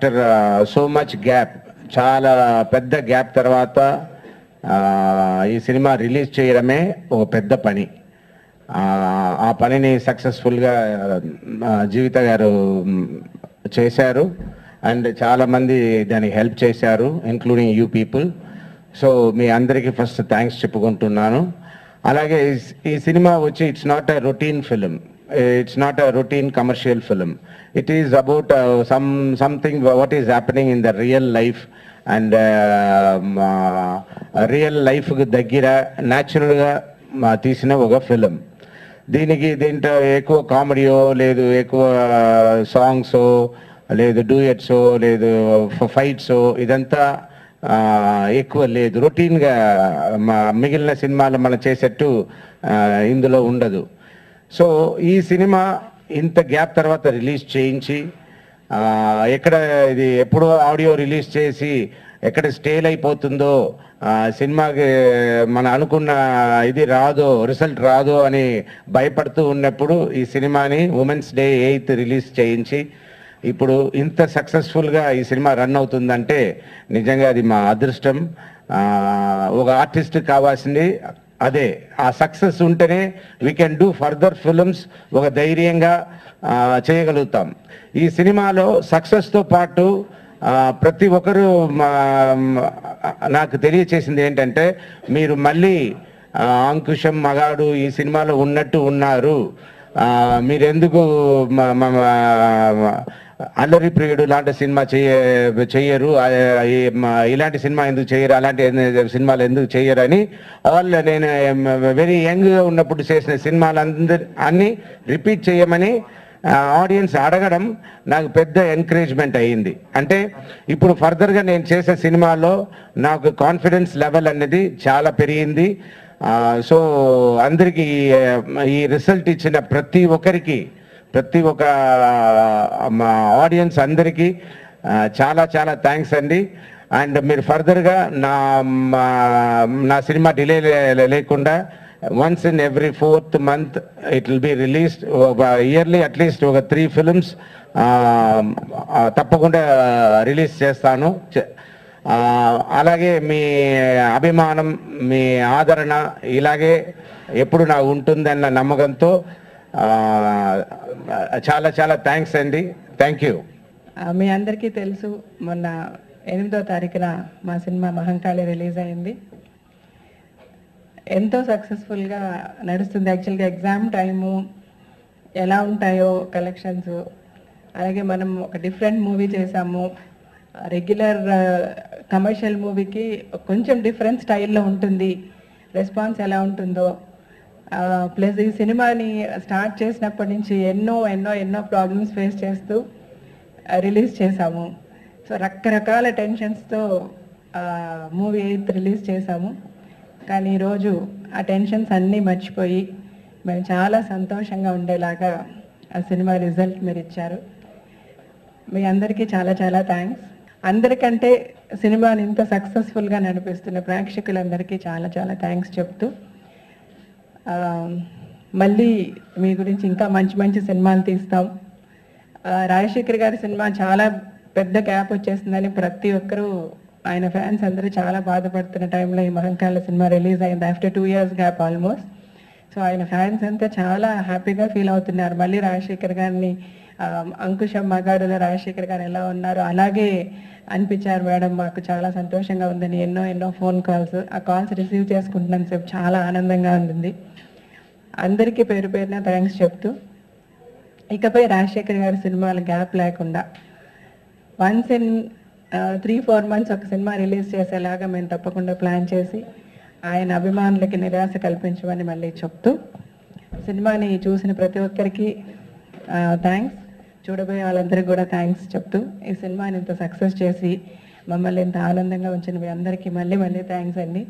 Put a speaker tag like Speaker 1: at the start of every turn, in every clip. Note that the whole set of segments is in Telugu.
Speaker 1: ఆఫ్టర్ సో మచ్ గ్యాప్, చాలా పెద్ద గ్యాప్ తర్వాత ఈ సినిమా రిలీజ్ చేయడమే ఒక పెద్ద పని. ఆ పనిని సక్సెస్ఫుల్గా జీవిత గారు చేశారు అండ్ చాలామంది దానికి హెల్ప్ చేశారు, ఇంక్లూడింగ్ యూ పీపుల్. సో మీ అందరికీ ఫస్ట్ థ్యాంక్స్ చెప్పుకుంటున్నాను. అలాగే ఈ సినిమా వచ్చి it's not a routine film, it's not a routine commercial film. It is about something what is happening in the real life and real life కు దగ్గర న్యాచురల్గా తీసిన ఒక ఫిలిం. దీంట్లో ఎక్కువ కామెడీయో లేదు, ఎక్కువ సాంగ్సో లేదు, డూయట్సో లేదు, ఫైట్సో ఇదంతా ఎక్కువ లేదు. రొటీన్గా మిగిలిన సినిమాలు మనం చేసేట్టు ఇందులో ఉండదు. సో ఈ సినిమా ఇంత గ్యాప్ తర్వాత రిలీజ్ చేయించి ఎక్కడ ఇది ఎప్పుడో ఆడియో రిలీజ్ చేసి ఎక్కడ స్టేల్ అయిపోతుందో, సినిమాకి మనం అనుకున్న ఇది రాదో, రిజల్ట్ రాదో అని భయపడుతూ ఉన్నప్పుడు ఈ సినిమాని ఉమెన్స్ డే 8th రిలీజ్ చేయించి ఇప్పుడు ఇంత సక్సెస్ఫుల్గా ఈ సినిమా రన్ అవుతుందంటే నిజంగా అది మా అదృష్టం. ఒక ఆర్టిస్ట్ కావాల్సింది అదే, ఆ సక్సెస్ ఉంటేనే we can do further films, ఒక ధైర్యంగా చేయగలుగుతాం. ఈ సినిమాలో సక్సెస్తో పాటు ప్రతి ఒక్కరూ నాకు తెలియచేసింది ఏంటంటే, మీరు మళ్ళీ అంకుశం మగాడు ఈ సినిమాలో ఉన్నట్టు ఉన్నారు, మీరెందుకు అల్లరి ప్రియుడు లాంటి సినిమా చెయ్యరు, ఇలాంటి సినిమా ఎందుకు చేయరు, అలాంటి సినిమాలు ఎందుకు చేయరు అని నేను వెరీ యంగ్గా ఉన్నప్పుడు చేసిన సినిమాలందరూ అన్నీ రిపీట్ చేయమని ఆడియన్స్ అడగడం నాకు పెద్ద ఎంకరేజ్మెంట్ అయ్యింది. అంటే ఇప్పుడు ఫర్దర్గా నేను చేసే సినిమాలో నాకు కాన్ఫిడెన్స్ లెవెల్ అనేది చాలా పెరిగింది. సో అందరికీ ఈ రిజల్ట్ ఇచ్చిన ప్రతి ఒక్క మా ఆడియన్స్ అందరికీ చాలా చాలా థ్యాంక్స్ అండి. అండ్ మీరు ఫర్దర్గా నా సినిమా డిలే లేకుండా once in every 4th month it will be released, yearly at least ఒక 3 films తప్పకుండా రిలీజ్ చేస్తాను. అలాగే మీ అభిమానం, మీ ఆదరణ ఇలాగే ఎప్పుడు నాకు ఉంటుందన్న నమ్మకంతో చాలా చాలా థ్యాంక్స్ అండి. Thank you.
Speaker 2: మీ అందరికీ తెలుసు, మొన్న 8వ తారీఖున మా సినిమా మహంకాళి రిలీజ్ అయింది. ఎంతో సక్సెస్ఫుల్గా నడుస్తుంది. యాక్చువల్గా ఎగ్జామ్ టైము ఎలా ఉంటాయో కలెక్షన్స్, అలాగే మనం ఒక డిఫరెంట్ మూవీ చేసాము. రెగ్యులర్ కమర్షియల్ మూవీకి కొంచెం డిఫరెంట్ స్టైల్లో ఉంటుంది, రెస్పాన్స్ ఎలా ఉంటుందో. ప్లస్ ఈ సినిమాని స్టార్ట్ చేసినప్పటి నుంచి ఎన్నో ఎన్నో ఎన్నో ప్రాబ్లమ్స్ ఫేస్ చేస్తూ రిలీజ్ చేసాము. సో రకరకాల టెన్షన్స్తో మూవీ 8th రిలీజ్ చేసాము. కానీ ఈరోజు ఆ టెన్షన్స్ అన్నీ మర్చిపోయి మేము చాలా సంతోషంగా ఉండేలాగా ఆ సినిమా రిజల్ట్ మీరు ఇచ్చారు. మీ అందరికీ చాలా చాలా థ్యాంక్స్. అందరికంటే సినిమాని ఇంత సక్సెస్ఫుల్గా నడిపిస్తున్న ప్రేక్షకులందరికీ చాలా చాలా థ్యాంక్స్ చెప్తూ, మళ్ళీ మీ గురించి ఇంకా మంచి మంచి సినిమాలు తీస్తాం. రాజశేఖర్ గారి సినిమా చాలా పెద్ద గ్యాప్ వచ్చేసిందని ప్రతి ఒక్కరూ, ఆయన ఫ్యాన్స్ అందరూ చాలా బాధపడుతున్న టైంలో ఈ మహంకాళి సినిమా రిలీజ్ అయింది after 2 years gap almost. So ఆయన ఫ్యాన్స్ అంతా చాలా హ్యాపీగా ఫీల్ అవుతున్నారు. మళ్ళీ రాజశేఖర్ గారిని, అంకుశం మగాడులో రాజశేఖర్ గారు ఎలా ఉన్నారో అలాగే అనిపించారు మేడం, మాకు చాలా సంతోషంగా ఉందని ఎన్నో ఎన్నో ఫోన్ కాల్స్, ఆ కాల్స్ రిసీవ్ చేసుకుంటున్నాను సేపు చాలా ఆనందంగా ఉంది. అందరికీ పేరు పేరున థ్యాంక్స్ చెప్తూ, ఇకపై రాజశేఖర్ గారి సినిమాలు గ్యాప్ లేకుండా వన్స్ ఇన్ 3-4 months ఒక సినిమా రిలీజ్ చేసేలాగా మేము తప్పకుండా ప్లాన్ చేసి ఆయన అభిమానులకి నిరాశ కల్పించమని మళ్ళీ చెప్తూ, సినిమాని చూసిన ప్రతి ఒక్కరికి థ్యాంక్స్, చూడబోయే వాళ్ళందరికీ కూడా థ్యాంక్స్ చెప్తూ, ఈ సినిమాని ఇంత సక్సెస్ చేసి మమ్మల్ని ఇంత ఆనందంగా ఉంచిన మీ అందరికీ మళ్ళీ మళ్ళీ థ్యాంక్స్ అండి.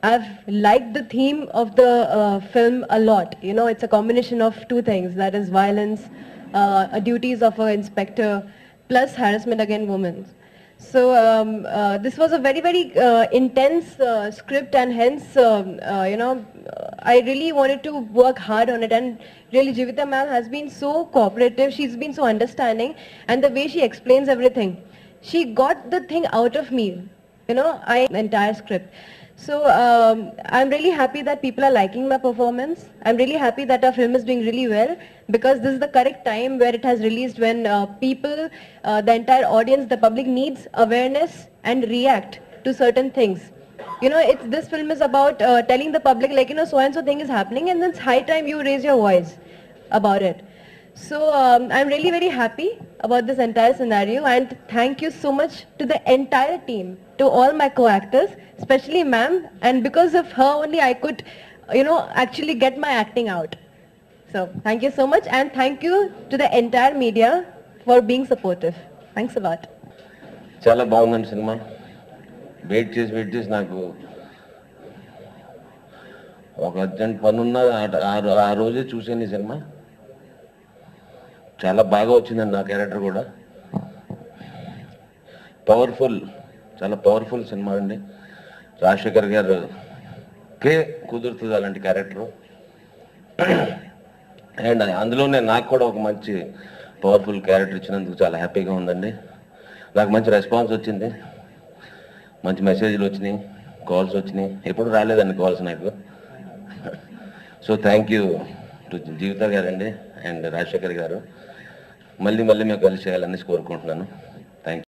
Speaker 3: I've liked the theme of the film a lot. You know, it's a combination of two things, that is violence, duties of an inspector, plus harassment against women. So this was a very, very intense script, and hence, you know, I really wanted to work hard on it. And really, Jivita ma'am has been so cooperative. She's been so understanding, and the way she explains everything, she got the thing out of me, you know, entire script. So I'm really happy that people are liking my performance. I'm really happy that our film is doing really well, because this is the correct time where it has released, when people, the entire audience, the public needs awareness and react to certain things. You know, this film is about telling the public, like, you know, so and so thing is happening, and then it's high time you raise your voice about it. So I'm really very happy about this entire scenario, and thank you so much to the entire team, to all my co-actors, especially ma'am, and because of her only I could, you know, actually get my acting out. So thank you so much, and thank you to the entire media for being supportive. Thanks a lot.
Speaker 4: చాలా బాగుందండి సినిమా. వెయిట్ చేసి నాకు ఒక అర్జెంట్ పని ఉన్న ఆ రోజే చూసాను ఈ సినిమా. చాలా బాగా వచ్చిందండి నా క్యారెక్టర్ కూడా. పవర్ఫుల్, చాలా పవర్ఫుల్ సినిమా అండి. రాజశేఖర్ గారుకే కుదురుతుంది అలాంటి క్యారెక్టరు. అండ్ అందులోనే నాకు కూడా ఒక మంచి పవర్ఫుల్ క్యారెక్టర్ ఇచ్చినందుకు చాలా హ్యాపీగా ఉందండి. నాకు మంచి రెస్పాన్స్ వచ్చింది, మంచి మెసేజ్లు వచ్చినాయి, కాల్స్ వచ్చినాయి. ఎప్పుడు రాలేదండి కాల్స్ నాకు. సో థ్యాంక్ యూ టు జీవిత గారండి అండ్ రాజశేఖర్ గారు. మళ్ళీ మేము కలిసి చేయాలని కోరుకుంటున్నాను.